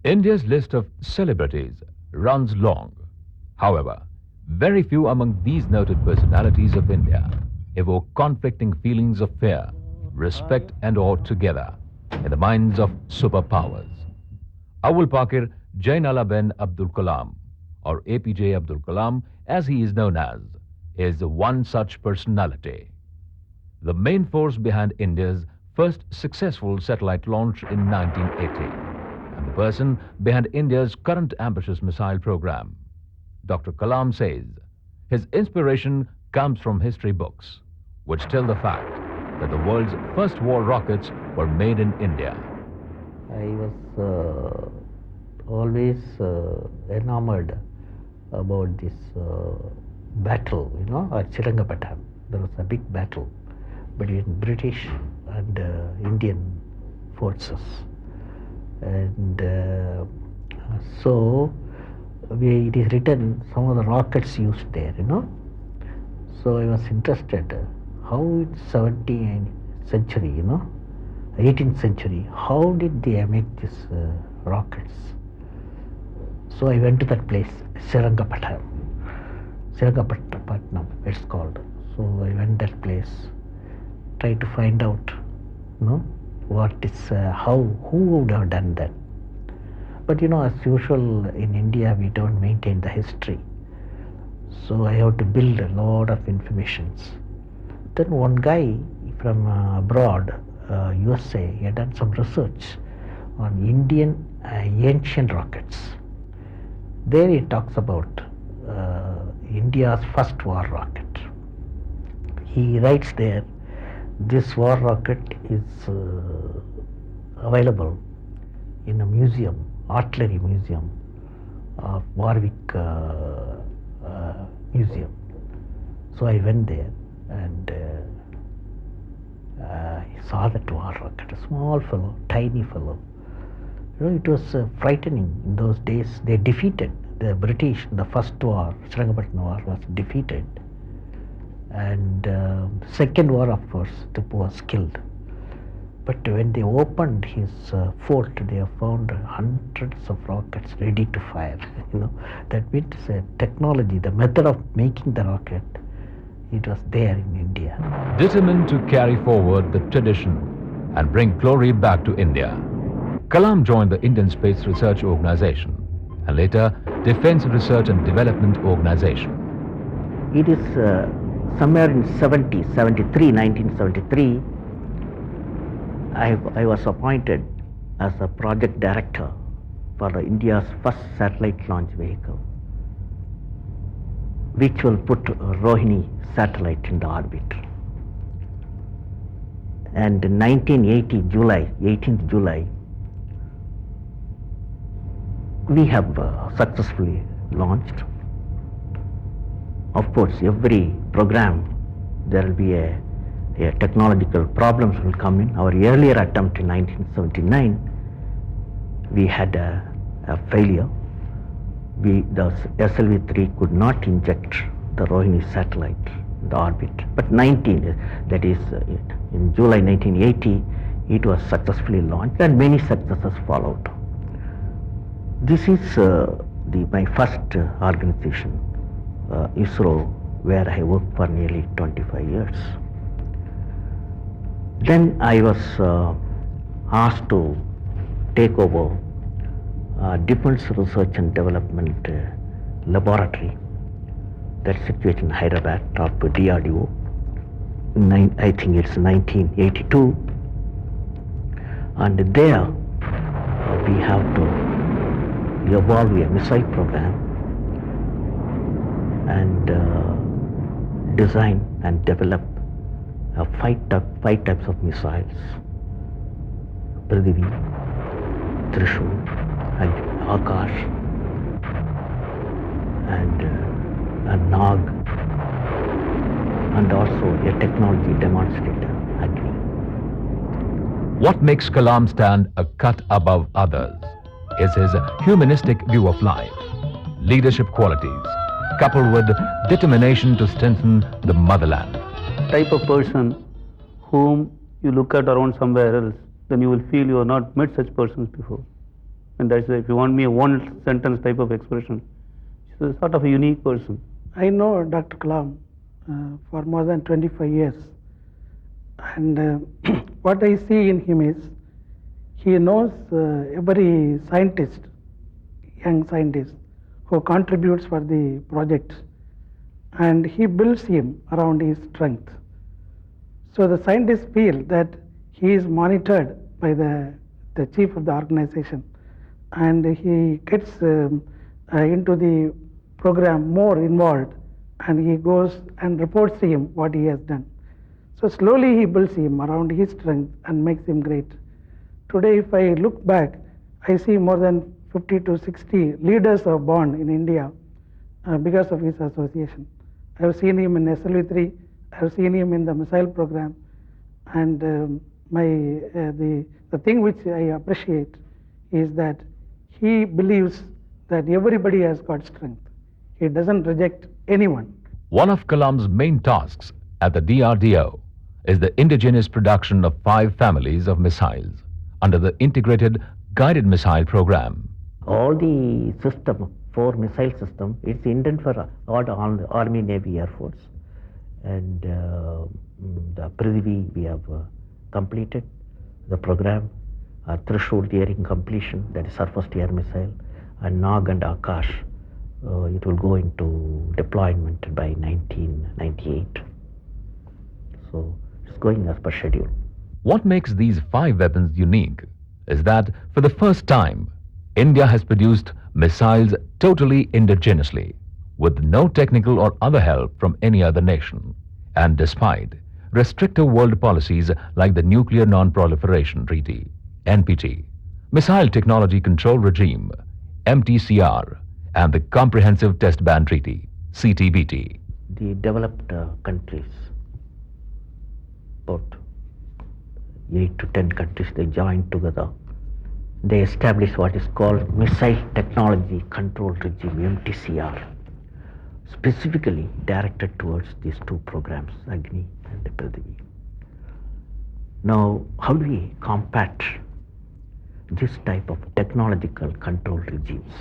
India's list of celebrities runs long. However, very few among these noted personalities of India evoke conflicting feelings of fear, respect and awe together in the minds of superpowers. Awul Pakir Jainala Ben Abdul Kalam, or A.P.J. Abdul Kalam as he is known as, is one such personality. The main force behind India's first successful satellite launch in 1980, and the person behind India's current ambitious missile program. Dr. Kalam says his inspiration comes from history books, which tell the fact that the world's first war rockets were made in India. I was always enamored about this battle, at Srirangapattam. There was a big battle between British and Indian forces. And so it is written some of the rockets used there, So I was interested how in 17th century, 18th century, how did they make these rockets? So I went to that place, Srirangapattam, it's called. So I went that place, tried to find out, what is, who would have done that. But as usual in India, we don't maintain the history. So I have to build a lot of informations. Then one guy from abroad, USA, he had done some research on Indian ancient rockets. There he talks about India's first war rocket. He writes there, this war rocket is available in a museum, artillery museum of Warwick Museum. So I went there and saw that war rocket, a small fellow, tiny fellow. It was frightening in those days. They defeated the British in the first war, Srirangapattam war was defeated. And second war, of course, Tipu was killed. But when they opened his fort, they found hundreds of rockets ready to fire. That means technology, the method of making the rocket, it was there in India. Determined to carry forward the tradition and bring glory back to India, Kalam joined the Indian Space Research Organization and later Defense Research and Development Organization. It is somewhere in 1973, I was appointed as a project director for India's first satellite launch vehicle, which will put Rohini satellite in the orbit. And in 1980, 18th July, we have successfully launched. Of course, every program, there will be a technological problems will come in. Our earlier attempt in 1979, we had a failure. The SLV-3 could not inject the Rohini satellite in the orbit. But that is in July 1980, it was successfully launched and many successes followed. This is my first organization, ISRO, where I worked for nearly 25 years. Then I was asked to take over Defense Research and Development Laboratory that's situated in Hyderabad, of DRDO. I think it's 1982. And there we have to evolve a missile program and design and develop five types of missiles: Prithvi, Trishul, Akash, and Nag, and also a technology demonstrator, Agni. What makes Kalam stand a cut above others is his humanistic view of life, leadership qualities, coupled with determination to strengthen the motherland. Type of person whom you look at around somewhere else, then you will feel you have not met such persons before. And that's, if you want me a one sentence type of expression, she's a sort of a unique person. I know Dr. Kalam for more than 25 years, and what I see in him is he knows every scientist, young scientist, who contributes for the project, and he builds him around his strength. So the scientists feel that he is monitored by the chief of the organization, and he gets into the program more involved, and he goes and reports to him what he has done. So slowly he builds him around his strength and makes him great. Today, if I look back, I see more than 50 to 60 leaders are born in India because of his association. I have seen him in SLV3, I have seen him in the missile program, and the thing which I appreciate is that he believes that everybody has got strength. He doesn't reject anyone. One of Kalam's main tasks at the DRDO is the indigenous production of 5 families of missiles under the Integrated Guided Missile Program. All the system, 4 missile system, it's intended for all the Army, Navy, Air Force. And the Prithvi we have completed the program, Trishul nearing completion, that is surface to air missile, and Nag and Akash, it will go into deployment by 1998. So it's going as per schedule. What makes these 5 weapons unique is that for the first time, India has produced missiles totally indigenously, with no technical or other help from any other nation, and despite restrictive world policies like the Nuclear Non-Proliferation Treaty, NPT, Missile Technology Control Regime, MTCR, and the Comprehensive Test Ban Treaty, CTBT. The developed countries, about 8 to 10 countries, they joined together. They established what is called Missile Technology Control Regime, MTCR, specifically directed towards these 2 programs, Agni and Prithvi. Now, how do we combat this type of technological control regimes?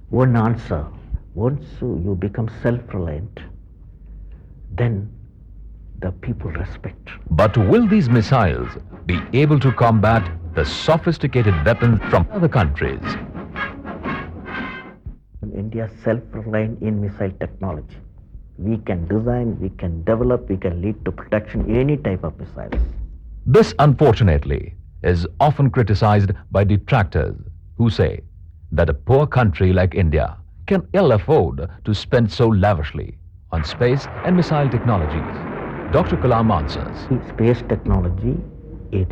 One answer: once you become self-reliant, then the people respect. But will these missiles be able to combat the sophisticated weapons from other countries? India is self-reliant in missile technology. We can design, we can develop, we can lead to production any type of missiles. This, unfortunately, is often criticized by detractors who say that a poor country like India can ill afford to spend so lavishly on space and missile technologies. Dr. Kalam answers. Space technology, it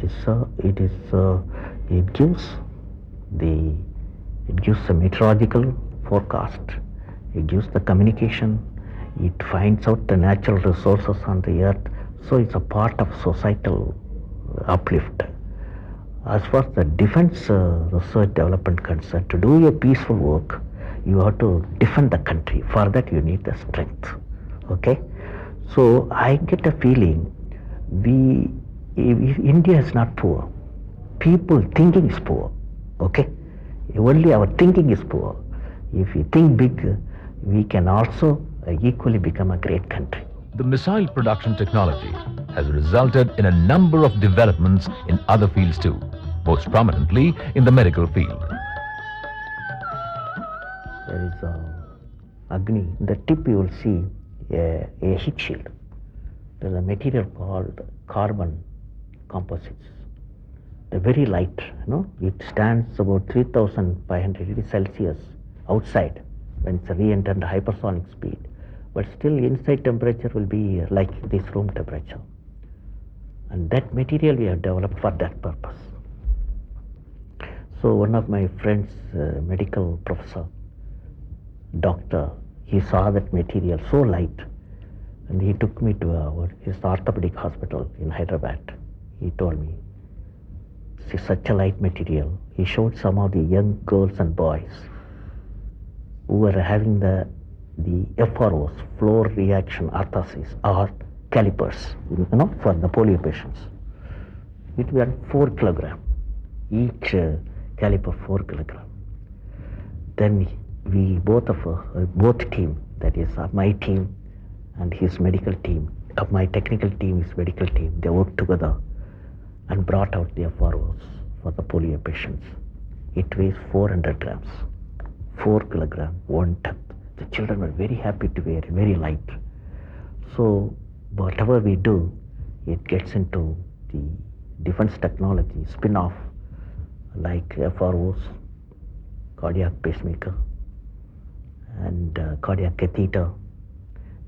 gives the meteorological forecast, it gives the communication, it finds out the natural resources on the earth, so it's a part of societal uplift. As far as the defense research development concerned, to do a peaceful work, you have to defend the country. For that you need the strength. Okay? So I get a feeling India is not poor. People thinking is poor. Okay? Only our thinking is poor. If we think big, we can also equally become a great country. The missile production technology has resulted in a number of developments in other fields too, most prominently in the medical field. There is Agni. In the tip you will see a heat shield. There is a material called carbon composites. They're very light, it stands about 3,500 degrees Celsius outside when it's re-entered hypersonic speed. But still inside temperature will be like this room temperature. And that material we have developed for that purpose. So one of my friends, medical professor, doctor, he saw that material so light, and he took me to his orthopedic hospital in Hyderabad. He told me, see, such a light material. He showed some of the young girls and boys who were having the FROs, floor reaction orthosis, or calipers, for the polio patients. It was 4 kilograms. caliber 4 kilogram. Then we both team, that is my team and his medical team, my technical team, his medical team, they worked together and brought out the FROs for the polio patients. It weighs 400 grams, 4 kilogram, 1/10. The children were very happy to wear it, very light. So whatever we do, it gets into the defense technology spin-off, like FROs, cardiac pacemaker, and cardiac catheter,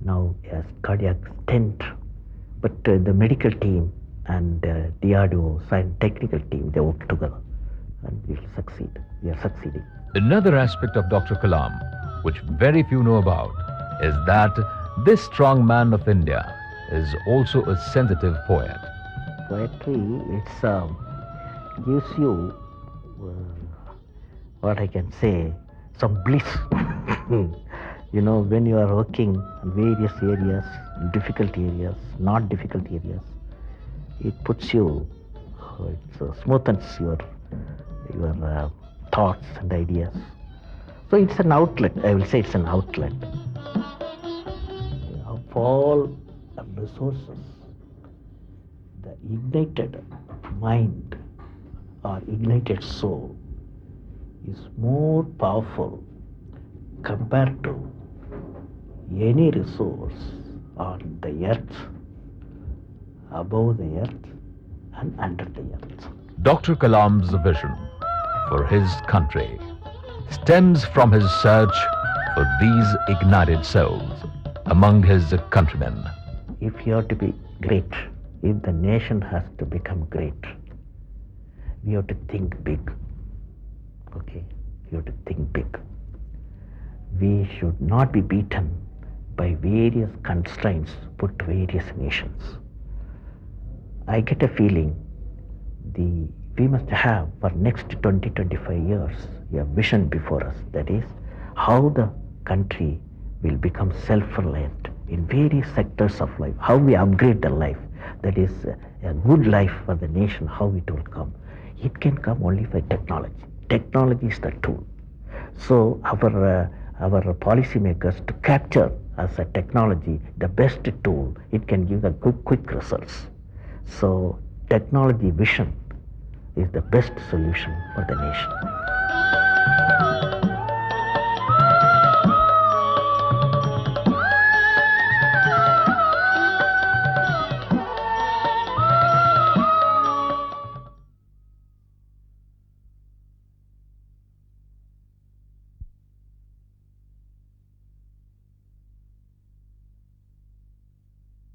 now as cardiac stent. But the medical team and DRDO technical team, they work together and we'll succeed. We are succeeding. Another aspect of Dr. Kalam, which very few know about, is that this strong man of India is also a sensitive poet. Poetry, it's gives you what I can say, some bliss. You know, when you are working in various areas, difficult areas, not difficult areas, it puts you, it smoothens your thoughts and ideas. So it's an outlet. I will say it's an outlet of all resources. The ignited mind or ignited soul is more powerful compared to any resource on the earth, above the earth and under the earth. Dr. Kalam's vision for his country stems from his search for these ignited souls among his countrymen. If you have to be great, if the nation has to become great, we have to think big. Okay, we have to think big. We should not be beaten by various constraints put to various nations. I get a feeling we must have for next 20-25 years a vision before us, that is how the country will become self-reliant in various sectors of life, how we upgrade the life, that is a good life for the nation, how it will come. It can come only by technology. Technology is the tool. So our policy makers to capture as a technology the best tool, it can give the quick results. So technology vision is the best solution for the nation.